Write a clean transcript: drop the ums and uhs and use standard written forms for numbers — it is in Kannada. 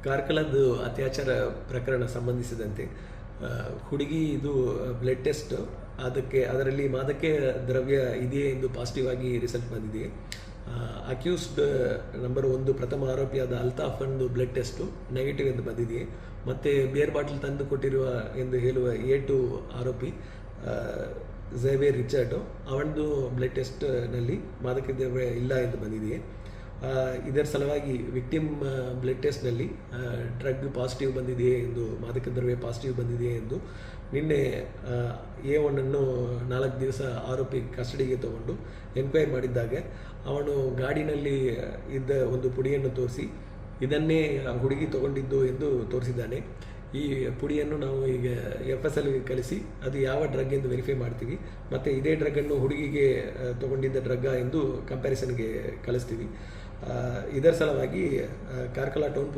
ಕಾರ್ಕಳದ್ದು ಅತ್ಯಾಚಾರ ಪ್ರಕರಣ ಸಂಬಂಧಿಸಿದಂತೆ ಹುಡುಗಿ ಇದು ಬ್ಲಡ್ ಟೆಸ್ಟ್ ಅದರಲ್ಲಿ ಮಾದಕ ದ್ರವ್ಯ ಇದೆಯೇ ಎಂದು ಪಾಸಿಟಿವ್ ಆಗಿ ರಿಸಲ್ಟ್ ಬಂದಿದೆ. ಅಕ್ಯೂಸ್ಡ್ ನಂಬರ್ 1 ಪ್ರಥಮ ಆರೋಪಿಯಾದ ಅಲ್ತಾಫ್ ಅಂದು ಬ್ಲಡ್ ಟೆಸ್ಟು ನೆಗೆಟಿವ್ ಎಂದು ಬಂದಿದೆಯೇ. ಮತ್ತು ಬಿಯರ್ ಬಾಟಲ್ ತಂದು ಕೊಟ್ಟಿರುವ ಎಂದು ಹೇಳುವ A2 ಆರೋಪಿ ಝೇವಿಯರ್ ರಿಚರ್ಡ್ ಅವನದು ಬ್ಲಡ್ ಟೆಸ್ಟ್ನಲ್ಲಿ ಮಾದಕ ದ್ರವ್ಯ ಇಲ್ಲ ಎಂದು ಬಂದಿದೆಯೇ. ಇದರ ಸಲುವಾಗಿ ವಿಕ್ಟಿಮ್ ಬ್ಲಡ್ ಟೆಸ್ಟ್ನಲ್ಲಿ ಡ್ರಗ್ ಪಾಸಿಟಿವ್ ಬಂದಿದೆಯೇ ಎಂದು, ಮಾದಕ ದ್ರವ್ಯ ಪಾಸಿಟಿವ್ ಬಂದಿದೆಯೇ ಎಂದು ನಿನ್ನೆ A1 ಅನ್ನು 4 ದಿವಸ ಆರೋಪಿ ಕಸ್ಟಡಿಗೆ ತಗೊಂಡು ಎನ್ಕ್ವೈರಿ ಮಾಡಿದ್ದಾಗ ಅವನು ಗಾಡಿನಲ್ಲಿ ಇದ್ದ ಒಂದು ಪುಡಿಯನ್ನು ತೋರಿಸಿ ಇದನ್ನೇ ಹುಡುಗಿ ತಗೊಂಡಿದ್ದು ಎಂದು ತೋರಿಸಿದ್ದಾನೆ. ಈ ಪುಡಿಯನ್ನು ನಾವು ಈಗ FSLಗೆ ಕಳಿಸಿ ಅದು ಯಾವ ಡ್ರಗ್ ಎಂದು ವೆರಿಫೈ ಮಾಡ್ತೀವಿ, ಮತ್ತು ಇದೇ ಡ್ರಗ್ಗನ್ನು ಹುಡುಗಿಗೆ ತಗೊಂಡಿದ್ದ ಡ್ರಗ್ಗ ಎಂದು ಕಂಪ್ಯಾರಿಸನ್ಗೆ ಕಳಿಸ್ತೀವಿ. ಇದರ ಸಲುವಾಗಿ ಕಾರ್ಕಳ ಟೌನ್